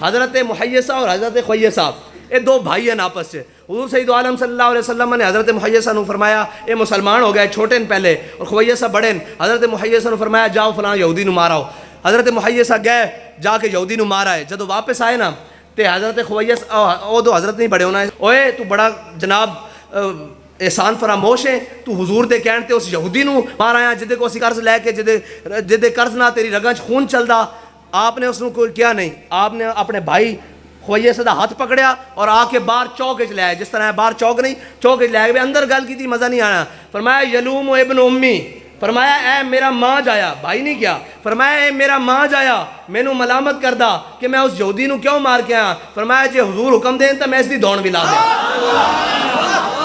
حضرت محیصہ اور حضرت خویصہ یہ دو بھائی ہیں آپس سے. حضور سید عالم صلی اللہ علیہ وسلم نے حضرت محیصہ نے فرمایا یہ مسلمان ہو گئے, چھوٹے نے پہلے اور خویصہ بڑے نے. حضرت محیصہ نے فرمایا جاؤ فلاں یہودی نو ماراؤ. حضرت محیصہ گئے جا کے یہودی نو مارا ہے. جدو واپس آئے نا تے حضرت خویصہ او دو حضرت نہیں بڑے ہونا ہے, اوے تو بڑا جناب احسان فراموش ہے, تو حضور دے کہن تے اس یہودی نو مار آیا جدے کو اسی قرض لے کے جدے قرض نہ تیری رگاں چ خون چلدا. آپ نے اس نو کوئی کیا نہیں, آپ نے اپنے بھائی خویصہ دا ہاتھ پکڑیا اور آ کے باہر چوک وچ لے آئے. جس طرح باہر چوک نہیں, چوک وچ لے آئے, اندر گل کی تھی مزہ نہیں آیا. فرمایا یلوم ابن امی, فرمایا اے میرا ماں جایا, بھائی نہیں کیا, فرمایا اے میرا ماں جایا مینوں ملامت کردا کہ میں اس یہودی نو کیوں مار کے آیا. فرمایا جے حضور حکم دین تے میں اس دی دون بھی لا دیں.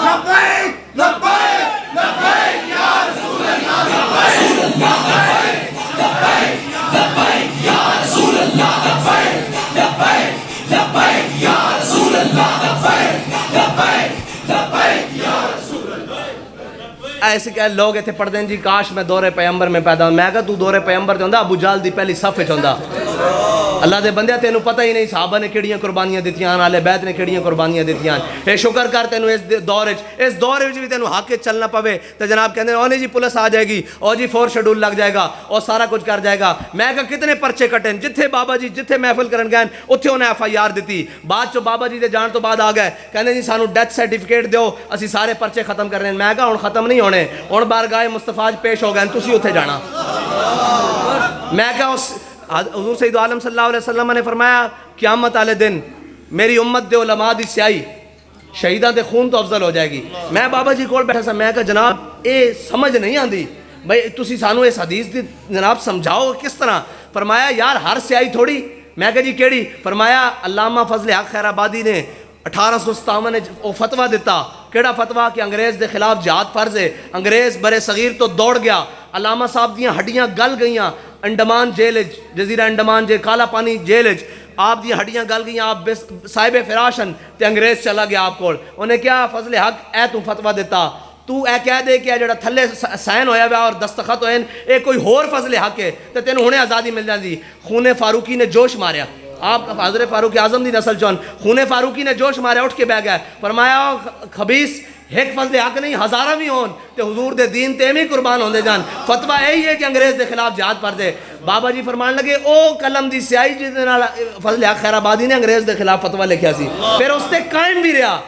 لبیک لبیک لبیک یا رسول اللہ, لبیک لبیک لبیک یا رسول اللہ, لبیک لبیک لبیک یا رسول اللہ, لبیک لبیک لبیک یا رسول اللہ. ایسے کہ لوگ ایتھے پڑھ دیں جی کاش میں دور پیغمبر میں پیدا ہوں. میں کہا تو دور پیغمبر تے ہوندا ابو جہل دی پہلی صف وچ ہوندا. اللہ دے بندے تینوں پتہ ہی نہیں صحابہ نے کیڑیاں قربانیاں دتیاں, اہل بیت نے کیڑیاں قربانیاں دتیاں. اے شکر کر تینوں اس دور وچ بھی تینوں حق کے چلنا پوے. تے جناب کہندے او نہیں جی پولیس آ جائے گی, او جی 4 شیڈول لگ جائے گا, اور سارا کچھ کر جائے گا. میں کہا کتنے پرچے کٹے, جتھے بابا جی جتھے محفل کرن گئے اوتھے انہیں FIR دتی. بعد چ بابا جی دے جان تو بعد آ گئے کہندے جی سانو ڈیتھ سرٹیفکیٹ دیو, اسی سارے پرچے ختم کر رہے ہیں. میں کہا ہن ختم نہیں ہونے, ہن بارگاہ مصطفیٰ پیش ہو گئے, تسی اوتھے جانا. میں کہا اس حضور سید عالم صلی اللہ علیہ وسلم نے فرمایا قیامت والے دن میری امت دے علماء دی سیاہی شہیداں دے خون تو افضل ہو جائے گی. میں بابا جی کول بیٹھا سا, میں کہا جناب اے سمجھ نہیں آندی بھائی تسی سانو اس حدیث دی جناب سمجھاؤ کس طرح. فرمایا یار ہر سیاہی تھوڑی. میں کہا جی کیڑی. فرمایا علامہ فضل حق خیر آبادی نے 1857 میں وہ فتویٰ دیتا. کیڑا فتویٰ کہ انگریز دے خلاف جہاد فرض ہے. انگریز برے صغیر تو دوڑ گیا, علامہ صاحب دیاں ہڈیاں گل گئیاں انڈمان جیل, جزیرہ انڈمان جے کالا پانی جیل, آپ دی ہڈیاں گل گئیاں, آپ صاحب فراشن تے انگریز چلا گیا آپ کول. انہیں کیا فضل حق اے تو فتویٰ دیتا, تو اے کہہ دے کہ جڑا تھلے سائن ہویا ہوا اور دستخط ہوئے اے کوئی ہور فضل حق ہے تے تینوں ہنے آزادی مل جاندی. خون فاروقی نے جوش ماریا, آپ حضرت فاروق اعظم دی نسل چون, خون فاروقی نے جوش ماریا, اٹھ کے بہ گیا. فرمایا خبیث ایک فضل حق نہیں ہزارہ بھی ہون تے حضور دے دین تے میں قربان ہوندے جان. فتویٰ یہی ہے کہ انگریز دے خلاف جہاد فرض ہے. بابا جی فرمان لگے او قلم دی سیاہی جس دے نال فضل حق خیر آبادی نے انگریز دے خلاف فتویٰ لکھیا سی, پھر اس تے قائم بھی رہا.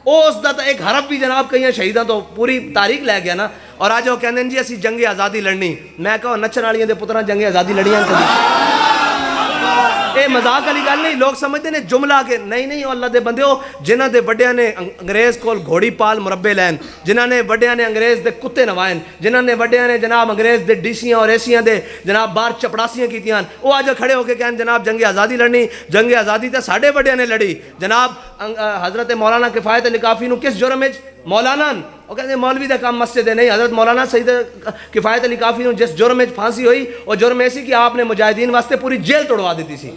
او اس دا ایک حرف بھی جناب کئی شہیداں تو پوری تاریخ لے گیا نا. اور آج وہ کہندے جی اسی جنگ آزادی لڑنی. میں کہو نچن والیاں دے پتراں جنگ آزادی لڑیاں کبھی. اے مذاق والی گل نہیں, لوگ سمجھتے ہیں جملہ کہ نہیں اللہ دے بندے ہو جنہ دے وڈیاں نے انگریز کول گھوڑی پال مربے لین, جنہ نے وڈیاں نے انگریز دے کتے نوائن, جنہ نے وڈیاں نے جناب انگریز دے ڈیسیاں اور ایسیاں دے جناب باہر چپڑاسیاں کیتیاں, وہ آج کھڑے ہو کے کہن جناب جنگ آزادی لڑنی. جنگ آزادی تے ساڈے وڈیاں نے لڑی. جناب حضرت مولانا کفایت علی کافی نو کس جرم وچ مولانا وہ کہتے ہیں مولوی دا کام مسجد ہے نہیں, حضرت مولانا سید کفایت علی کافی نو جس جرم میں پھانسی ہوئی وہ جرم ایسی کہ آپ نے مجاہدین واسطے پوری جیل توڑوا دیتی سی.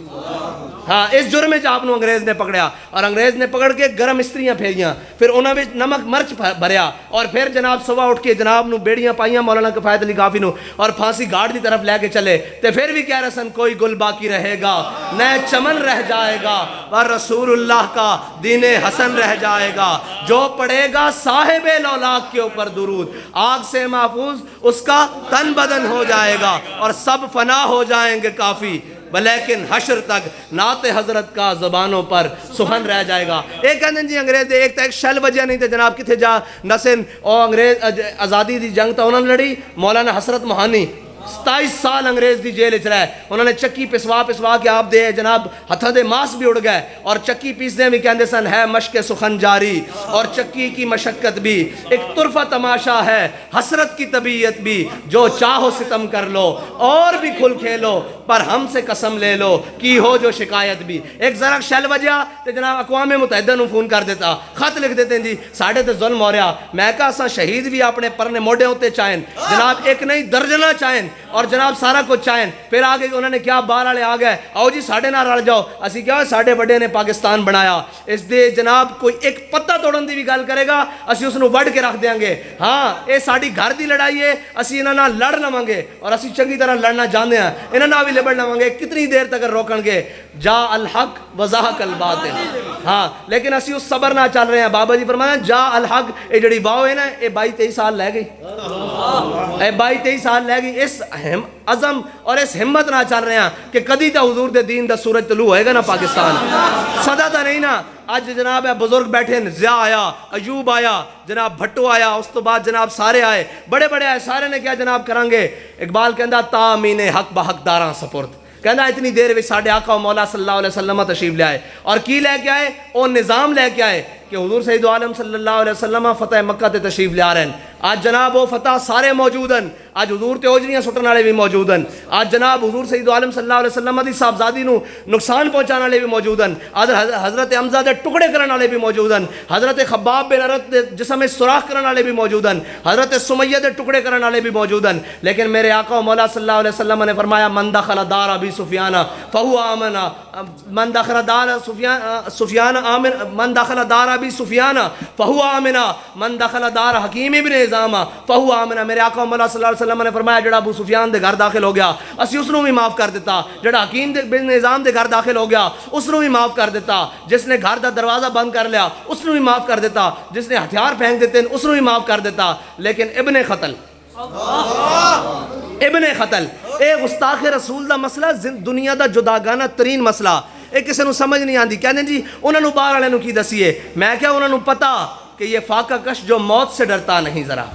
ہاں اس جرم میں آپ نو انگریز نے پکڑیا, اور انگریز نے پکڑ کے گرم استریاں پھیریاں, پھر انہوں نے نمک مرچ بھریا, اور پھر جناب صبح اٹھ کے جناب نو بیڑیاں پائیاں مولانا کفایت علی کافی نو, اور پھانسی گاڑ دی طرف لے کے چلے. تے پھر بھی کہہ رسن کوئی گل باقی رہے گا, نئے چمن رہ جائے گا, اور رسول اللہ کا دین حسن رہ جائے گا. جو پڑھے گا صاحب لولاک کے اوپر درود, آگ سے محفوظ اس کا تن بدن ہو جائے گا, اور سب فنا ہو جائیں گے کافی, لیکن حشر تک نعت حضرت کا زبانوں پر سخن رہ جائے گا. ایک کہتے ہیں جی انگریز دے ایک تا ایک شل وجہ نہیں تھے جناب کتھے جا نسن اور انگریز آزادی دی جنگ تا انہوں نے لڑی. مولانا حسرت موہانی 27 سال انگریز دی جیل رہے, انہوں نے چکی پسوا کے آپ دے جناب ہتھاں دے ماس بھی اڑ گئے, اور چکی پیسنے بھی کہندے سن ہے مشق سخن جاری, اور چکی کی مشقت بھی ایک طرفہ تماشا ہے, حسرت کی طبیعت بھی, جو چاہو ستم کر لو اور بھی کھل کھیلو, پر ہم سے قسم لے لو کی ہو جو شکایت بھی. ایک ذرا شل وجہ تے جناب اقوام متحدہ نو فون کر دیتا, خط لکھ دیتے ہیں جی ساڑھے تے ظلم ہو رہا. میں کہا اساں شہید بھی اپنے پرنے موڑے ہوتے چاہیں جناب, ایک نہیں درجنہ چاہیں, اور جناب سارا کچھ چاہیں. پھر آگے انہوں نے کیا باہر والے آ گئے, آؤ جی ساڈے نال رل جاؤ. اسی کیا ساڈے بڑے نے پاکستان بنایا, اس دے جناب کوئی ایک پتہ توڑن دی بھی گل کرے گا اسی اس نو وڈ کے رکھ دیاں گے. ہاں اے ساڈی گھر دی لڑائی ہے, اسی انہاں نال لڑ لواں گے اور اسی چنگی طرح لڑنا جاندے ہیں, انہاں نال بھی لڑ لواں گے. کتنی دیر تک روکن گے؟ جا الحق وزہق الباطل. ہاں لیکن اسی اس صبر نہ چل رہے ہیں. بابا جی فرمایا جا الحق, اے جڑی واو ہے نا اے 22-23 سال لے گئی, اے 22-23 سال لے گئی. اس عزم اور اس ہمت نہ چل رہے ہیں کہ کدی تا حضور دے دین دا سورج طلوع ہوئے گا نا پاکستان, صدا تا نہیں نا. آج جناب بزرگ بیٹھے ہیں, ضیاء آیا, ایوب آیا, جناب بھٹو آیا, اس تو بعد جناب سارے آئے, بڑے بڑے آئے, سارے نے کیا جناب کریں گے. اقبال کہندا تامین حق بحق داراں سپرد. کہنا اتنی دیر وچ ساڈے آقا و مولا صلی اللہ علیہ وسلم تشریف لے آئے, اور کی لے کے آئے؟ او نظام لے کے آئے کہ حضور سید عالم صلی اللہ علیہ وسلم فتح مکہ تے تشریف لے آ رہے ہیں. آج جناب وہ فتح سارے موجود ہیں. آج حضور تے اوجریاں سٹن والے بھی موجود ہیں. آج جناب حضور سید عالم صلی اللہ علیہ وسلم دی صاحبزادی نو نقصان پہنچانے والے بھی موجود ہیں. حضرت حمزہ دے ٹکڑے کرنے والے بھی موجود ہیں. حضرت خباب بن ارت دے جسم سوراخ کرنے والے بھی موجود ہیں. حضرت سمیہ دے ٹکڑے کرنے والے بھی موجود ہیں. لیکن میرے آقا و مولا صلی اللہ علیہ وسلم نے فرمایا من دخل دار ابی سفیان فهو آمن, من دخل دار سفیان آمن, من دخل دار ابی سفیان فهو آمن, من دخل دار حکیم ابن نظام فهو آمن. میرے آقا و مولا صلی اللہ علیہ وسلم نے فرمایا جڑا ابو سفیان دے گھر داخل ہو گیا اسی اس نو بھی معاف کر دیتا. جڑا حکیم بن نظام دے گھر داخل ہو گیا اس نو بھی معاف کر دیتا. جس نے گھر دا دروازہ بند کر لیا اس نو بھی معاف کر دیتا. جس نے ہتھیار پھینک دیتے اس نو بھی معاف کر دیتا. لیکن ابن قتل, ابن قتل, اے گستاخ رسول دا مسئلہ دنیا دا جداگانہ ترین مسئلہ. اے کسی نو سمجھ نہیں آندی. کہنے جی انہوں نے باہر والے نو کی دسیے. میں کیا انہوں نے پتا کہ یہ فاقہ کش جو موت سے ڈرتا نہیں, ذرا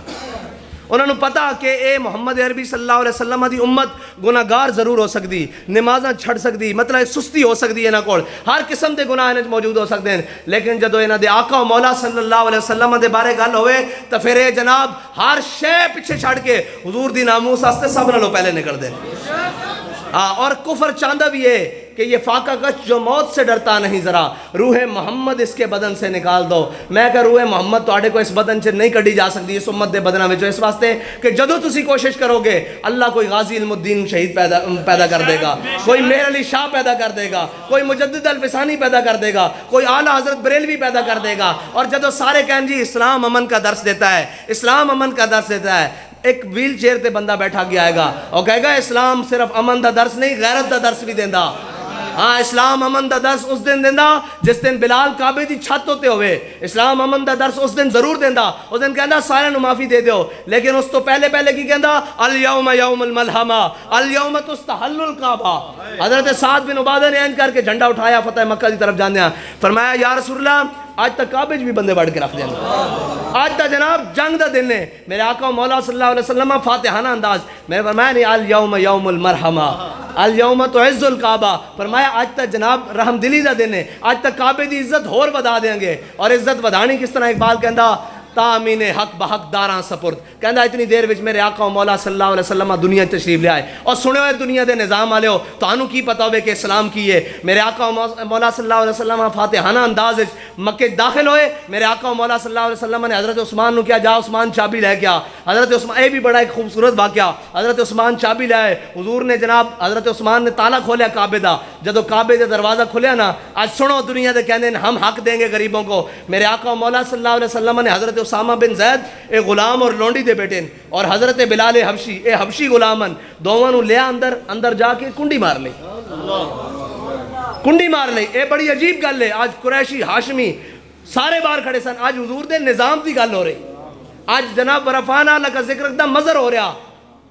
انہوں نے پتا کہ اے محمد عربی صلی اللہ علیہ وسلم دی امت گناہگار ضرور ہو سکتی, نمازاں چھڑ سکتی, مطلب سستی ہو سکتی ہے انہاں کول, ہر قسم دے گناہ انہاں موجود ہو سکتے ہیں. لیکن جدو انہاں دے آقا و مولا صلی اللہ علیہ وسلم دے بارے گل ہوئے تو پھر اے جناب ہر شے پیچھے چھڑ کے حضور دی ناموس واسطے سب نالوں پہلے نکل دے. اور کفر چاندہ بھی ہے کہ یہ فاقہ کش جو موت سے ڈرتا نہیں, ذرا روح محمد اس کے بدن سے نکال دو. میں کہ روح محمد تواڈے کو اس بدن سے نہیں کڈی جا سکتی, اس امت دے بدناں وچوں, اس واسطے کہ جدوں تسی کوشش کرو گے اللہ کوئی غازی علم الدین شہید پیدا کر دے گا, کوئی مہر علی شاہ پیدا کر دے گا, کوئی مجدد الفسانی پیدا کر دے گا, کوئی اعلیٰ حضرت بریلوی پیدا کر دے گا. اور جدوں سارے کہیں جی اسلام امن کا درس دیتا ہے, اسلام امن کا درس دیتا ہے, ایک ویل چیئر تے بندہ بیٹھا گیا آئے گا اور کہے گا اسلام صرف امن دا درس نہیں غیرت دا درس بھی دیندا. ہاں اسلام امن دا درس اس دن دیندا جس دن بلال کعبے دی چھت ہوتے ہوئے. اسلام امن دا درس اس دن ضرور دیندا, اس دن کہندا سارے نو معافی دے دیو. لیکن اس تو پہلے کی کہندا الیوم یوم الملحمہ الیوم تستحل الکعبہ. حضرت سعد بن عبادہ نے اینج کر کے جھنڈا اٹھایا فتح مکہ کی طرف جاندے ہیں. فرمایا یا رسول اللہ آج تک کعبے بھی بندے بڑھ کے رکھ دیں, آج تک جناب جنگ دا دن ہے. میرے آقا و مولا صلی اللہ علیہ وسلم فاتحانہ انداز میں فرمایا نہیں الیوم یوم المرحمہ الیوم تعز الکعبہ. فرمایا آج تک جناب رحم دلی دا دن ہے, آج تک کعبے دی عزت ہور ودا دیں گے. اور عزت ودانی کس طرح؟ اقبال کہندا تامین حق بحق داراں سپرد. کہندا اتنی دیر وچ میرے آقا و مولا صلی اللہ علیہ وسلم دنیا تشریف لے آئے. اور سنے ہوئے دنیا دے نظام والے ہو تانوں کی پتہ ہوئے کہ اسلام کی ہے. میرے آقا و مولا صلی اللہ علیہ وسلم فاتحانہ انداز مکے داخل ہوئے. میرے آقا و مولا صلی اللہ علیہ وسلم نے حضرت عثمان نو کیا جا عثمان چابی لے کے آ. حضرت عثمان, اے بھی بڑا ایک خوبصورت واقعہ, حضرت عثمان چابی لے آئے. حضور نے جناب حضرت عثمان نے تالا کھولیا کعبے دا. جدو کعبے دے دروازہ کھولیا نا, آج سنو دنیا دے کہندے ہم حق دیں گے غریبوں کو. میرے آقا و مولا صلی اللہ علیہ وسلم نے حضرت اسامہ بن زید اے غلام اور لونڈی دے بیٹے اور حضرت بلال حبشی اے حبشی غلامن دوواں نو لیا اندر جا کے کنڈی مار لئی, کنڈی مار لئی. اے بڑی عجیب گل ہے. آج قریشی ہاشمی سارے باہر کھڑے سن. آج حضور دے نظام دی گل ہو رہی. آج جناب ورفعنا لک ذکرک دا مظہر ہو رہا.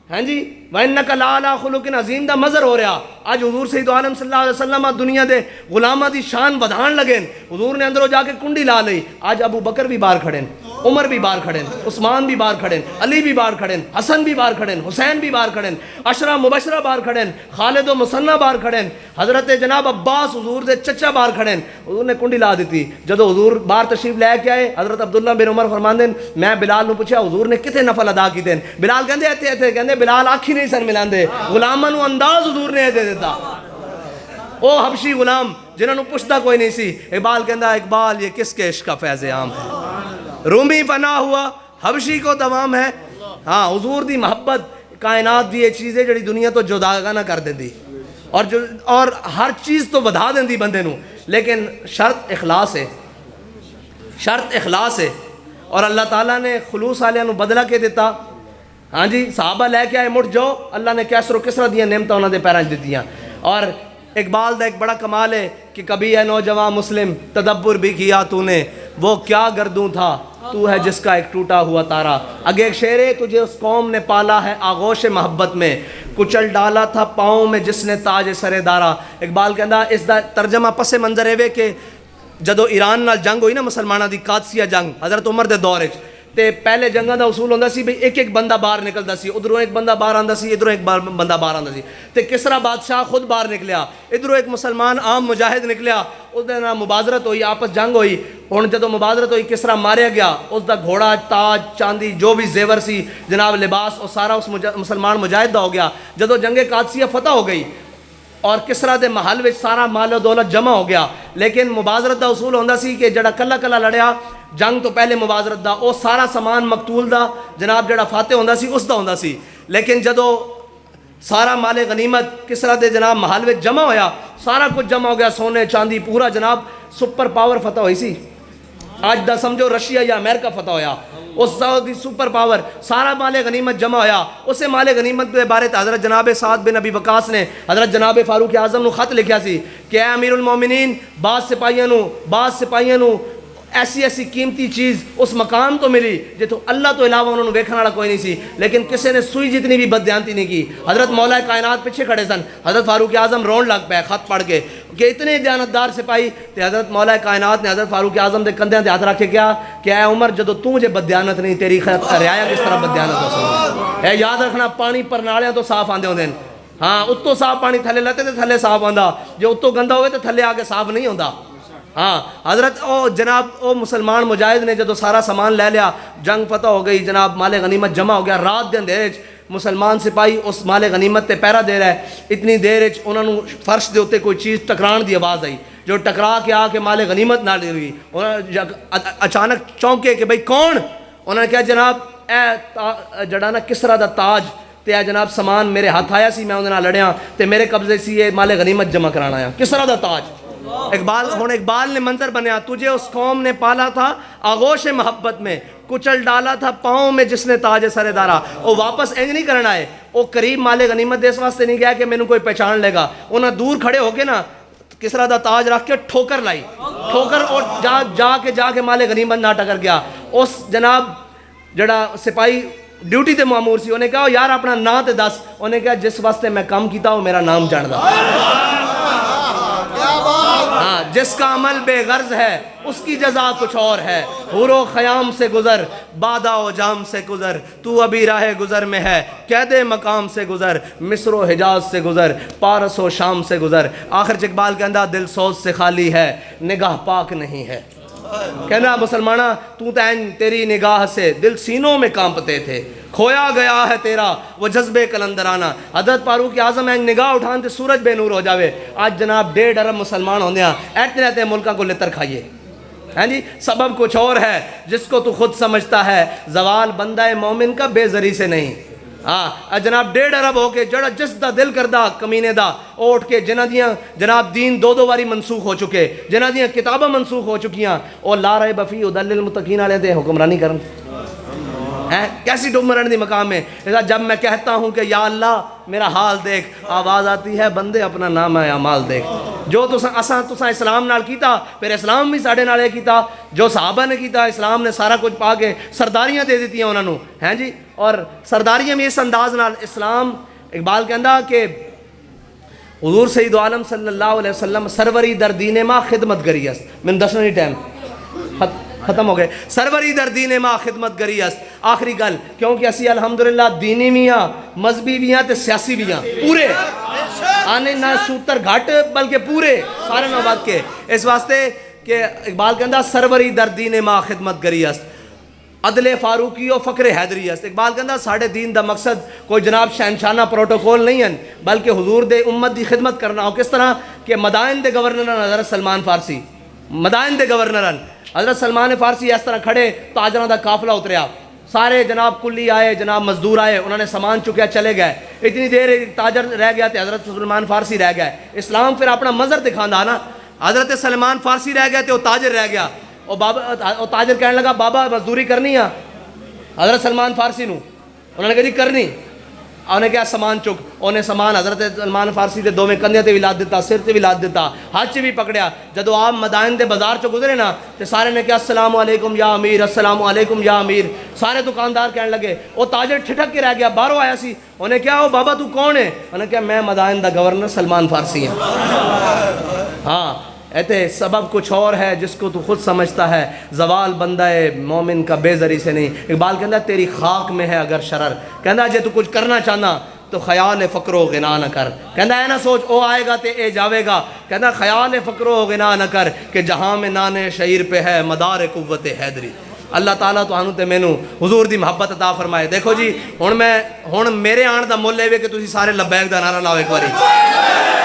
ہاں جی وَإِنَّكَ لَعَلَىٰ خُلُقٍ عَظِيمٍ دا مظہر ہو رہا. آج حضور سید عالم صلی اللہ علیہ وسلم دنیا دے غلامہ دی شان بدھان لگے. حضور نے اندروں جا کے کنڈی لا لئی. آج ابو بکر بھی باہر کھڑے, عمر بھی باہر کھڑے, عثمان بھی باہر کھڑے, علی بھی باہر کھڑے, حسن بھی باہر کھڑے, حسین بھی باہر کھڑے, عشرہ مبشرہ باہر کھڑے, خالد و مثنہ باہر کھڑے, حضرت جناب عباس حضور دے چچا باہر کھڑے. حضور نے کنڈی لا دیتی. جدو حضور باہر تشریف لے کے آئے حضرت عبداللہ بن عمر فرماندے میں بلال نو پوچھا حضور نے کتے نفل ادا کیتے. بلال کہندے ایتھے ایتھے. کہندے بلال آکھی نہیں سن ملاندے, غلاماں نو انداز حضور نے دے دیتا. او حبشی غلام جنہوں نے پوچھتا کوئی نہیں سی. اقبال کہندا اقبال یہ کس کے عشق کا فیض عام ہے, رومی فنا ہوا حبشی کو دوام ہے. ہاں حضور دی محبت کائنات دی یہ چیز ہے جڑی دنیا تو جداگا نہ کر دیندی اور ہر چیز تو ودھا دیندی بندے نو، لیکن شرط اخلاص ہے، شرط اخلاص ہے۔ اور اللہ تعالیٰ نے خلوص والوں نو بدلہ کے دیتا۔ ہاں جی، صحابہ لے کے آئے مڑ جاؤ، اللہ نے کیسر و کسرا دیا نعمتیں انہوں نے پیراں دیتیاں۔ اور اقبال دا ایک بڑا کمال ہے کہ کبھی ہے نوجوان مسلم تدبر بھی کیا تو نے، وہ کیا گردوں تھا تو ہے جس کا ایک ٹوٹا ہوا تارا۔ آگے ایک شعر ہے، تجھے اس قوم نے پالا ہے آغوش محبت میں، کچل ڈالا تھا پاؤں میں جس نے تاج سرے دارا۔ اقبال کہندا اس دا ترجمہ پس منظر ہے کہ جدو ایران نال جنگ ہوئی نا مسلمانوں دی، قادسیہ جنگ حضرت عمر دے دور وچ، تے پہلے جنگاں دا اصول ہوندا سی بھئی ایک ایک بندہ باہر نکلدا سی، ادھروں ایک بندہ باہر آندا سی، ادھروں ایک بندہ باہر آندا سی، تے کسرا بادشاہ خود باہر نکلیا، ادھروں ایک مسلمان عام مجاہد نکلیا، اس دے نال مبازرت ہوئی، آپس جنگ ہوئی۔ ہن جدو مبازرت ہوئی کسرا ماریا گیا، اس دا گھوڑا، تاج، چاندی جو بھی زیور سی جناب لباس، وہ سارا اس مسلمان مجاہد دا ہو گیا۔ جدو جنگ قادسیہ فتح ہو گئی اور کسرا دے محل وچ سارا مال و دولت جمع ہو گیا، لیکن مبازرت دا اصول ہوندا سی کہ جڑا کلا کلا لڑیا جنگ تو پہلے مبازرت دا، او سارا سامان مقتول دا جناب جڑا فاتح ہوندا سی اس دا ہوندا سی۔ لیکن جدو سارا مال غنیمت کسرا دے جناب محل وچ جمع ہویا، سارا کچھ جمع ہو گیا، سونے چاندی پورا، جناب سپر پاور فتح ہوئی سی۔ آج دا سمجھو رشیا یا امریکہ فتح ہویا، اس دی سپر پاور، سارا مال غنیمت جمع ہویا۔ اسے مال غنیمت کے بارے حضرت جناب سعد بن ابی وقاص نے حضرت جناب فاروق اعظم نو خط لکھیا سی کہ اے امیر المومنین، بعض سپاہیاں نو ایسی ایسی قیمتی چیز اس مقام تو ملی جتوں اللہ تو علاوہ انہوں نے ویکھن والا کوئی نہیں سی، لیکن کسی نے سوئی جتنی بھی بددیانتی نہیں کی۔ حضرت مولا کائنات پیچھے کھڑے سن، حضرت فاروق اعظم رون لگ پے خط پڑھ کے کہ اتنے دیانتدار سپاہی، تے حضرت مولا کائنات نے حضرت فاروق اعظم دے کندھیاں تے ہاتھ رکھ کے کہا کہ اے عمر، جدو تو مجھے بددیانت نہیں، تیری رعایا کس طرح بددیانت ہو سکتی؟ اے یاد رکھنا، پانی پرنالیاں تو صاف آندے ہوندے، ہاں اتوں صاف پانی تھلے لیتے تے تھلے صاف آندا، جو اتوں گندا ہوئے تے تھلے آ کے صاف نہیں ہوندا۔ ہاں حضرت جناب مسلمان مجاہد نے جدو سارا سامان لے لیا، جنگ فتح ہو گئی، جناب مال غنیمت جمع ہو گیا، رات دے اندھیرے مسلمان سپاہی اس مال غنیمت تے پہرا دے رہا ہے۔ اتنی دیر انہوں نے فرش دے اوتے کوئی چیز ٹکران دی آواز آئی، جو ٹکرا کے آ کے مال غنیمت نہ لے ہوئی، اچانک چونکے کہ بھئی کون؟ انہوں نے کہا جناب اے جڑا نا کسرا دا تاج تے اے جناب سامان میرے ہاتھ آیا سی، میں انہوں نے لڑیا تے میرے قبضے سی یہ مال غنیمت جمع کرانا آیا، کسرا دا تاج۔ اقبال نے منظر بنیا، تجھے اس قوم نے پالا تھا آغوش محبت میں، کچل ڈالا تھا پاؤں میں جس نے تاج سرے دارا۔ وہ واپس انج نہیں کرنا ہے، وہ قریب مال غنیمت دے اس واسطے نہیں گیا کہ مینوں کوئی پہچان لے گا، انہاں دور کھڑے ہو کے نا کسرا دا تاج رکھ کے ٹھوکر لائی، ٹھوکر، اور جا کے مال غنیمت نہ ٹکر گیا۔ اس جناب جڑا سپاہی ڈیوٹی تے مامور سی، انہیں کہا یار اپنا نام تے دس، انہیں کہا جس واسطے میں کام کیتا وہ میرا نام جاندا، ہاں جس کا عمل بے غرض ہے اس کی جزا کچھ اور ہے، حور و خیام سے گزر، بادا و جام سے گزر، تو ابھی راہ گزر میں ہے، قید مقام سے گزر، مصر و حجاز سے گزر، پارس و شام سے گزر۔ آخر اقبال کہندا دل سوز سے خالی ہے، نگاہ پاک نہیں ہے۔ کہنا مسلمانہ تو تین تیری نگاہ سے دل سینوں میں کانپتے تھے، کھویا گیا ہے تیرا وہ جذبے کلندرانہ۔ حضرت فاروق اعظم ہیں نگاہ اٹھان تے سورج بے نور ہو جاوے۔ آج جناب 1.5 ارب مسلمان ہوندے ہیں، ایتنے رہتے ملکاں کو لتر کھائیے، ہیں جی سبب کچھ اور ہے جس کو تو خود سمجھتا ہے، زوال بندہ مومن کا بے زری سے نہیں۔ ہاں جناب 1.5 ارب ہو کے جڑا جس دا دل کردہ کمینے دا اوٹ کے جنہ دیاں جناب دین دو واری منسوخ ہو چکے، جنہ دیاں کتاباں منسوخ ہو چکیاں، اور لا ریب فیہ ھدی للمتقین والے دے حکمرانی کرن کیسی ڈومرن دی مقام ہے۔ جب میں کہتا ہوں کہ یا اللہ میرا حال دیکھ، آواز آتی ہے بندے اپنا نام ہے اعمال دیکھ۔ جو تساں اسلام نال کیتا، پھر اسلام بھی ساڑھے نالے کیتا، جو صحابہ نے کیتا، اسلام نے سارا کچھ پا کے سرداریاں دے دیتی ہیں انہوں نے، ہیں جی، اور سرداریاں بھی اس انداز نال اسلام۔ اقبال کہندا کہ حضور سید عالم صلی اللہ علیہ وسلم سروری در دین ما خدمت گری است، میں دسنا نہیں ٹائم ختم ہو گئے، سروری در دین ما خدمت گری است۔ آخری گل، کیونکہ اسی الحمدللہ دینی بھی ہاں، مذہبی بھی ہاں تے سیاسی بھی ہاں، پورے آنے نہ سوتر گھٹ بلکہ پورے سارے نوبات کے، اس واسطے کہ اقبال کہندا سروری در دین ما خدمت گری است، عدل فاروقی و فقر حیدری است۔ اقبال کہندا ساڑھے دین دا مقصد کوئی جناب شہنشانہ پروٹوکول نہیں ہیں، بلکہ حضور دے امت دی خدمت کرنا۔ اور کس طرح کہ مدائن دے گورنران حضرت سلمان فارسی، مدائن دے گورنران حضرت سلمان فارسی اس طرح کھڑے، تاجراں دا قافلہ اتریا، سارے جناب کلی آئے، جناب مزدور آئے، انہوں نے سامان چکیا چلے گئے. اتنی دیر ایک تاجر رہ گیا تو حضرت سلمان فارسی رہ گئے. اسلام پھر اپنا منظر دکھانا نا. حضرت سلمان فارسی رہ گئے تو وہ تاجر رہ گیا. وہ تاجر کہنے لگا بابا مزدوری کرنی ہے حضرت سلمان فارسی نو. انہوں نے کہا جی کرنی. انہیں کیا سامان چک. انہیں سامان حضرت سلمان فارسی دے دوویں کندھے تے بھی لاد دیتا، سر تے بھی لاد دیتا، ہاتھ چ بھی پکڑیا. جدو آپ مدائن دے بازار چ گزرے نا تے سارے نے کہا السلام علیکم یا امیر، السلام علیکم یا امیر. سارے دکاندار کہنے لگے. وہ تاجر ٹھٹک کے رہ گیا، باہروں آیا سی. انہیں کہا او بابا تو کون ہے؟ انہیں کہا میں مدائن دا گورنر سلمان فارسی ہوں. ہاں ایتے سبب کچھ اور ہے جس کو تو خود سمجھتا ہے. زوال بندہ مومن کا بے زری سے نہیں. اقبال کہتا ہے تیری خاک میں ہے اگر شرر. کہتا ہے جے تو کچھ کرنا چاہنا تو خیال فقر و غنا نہ کر. کہتا ہے نہ سوچ او آئے گا تے اے جاوے گا. کہتا ہے خیال فقر و غنا نہ کر کہ جہاں میں نانے شعیر پہ ہے مدار قوت حیدری. اللہ تعالیٰ تو تے مینوں حضور دی محبت عطا فرمائے. دیکھو جی ہن میرے آن دا مول اے وے کہ تسی سارے لبیک دا نعرہ لاؤ ایک باری.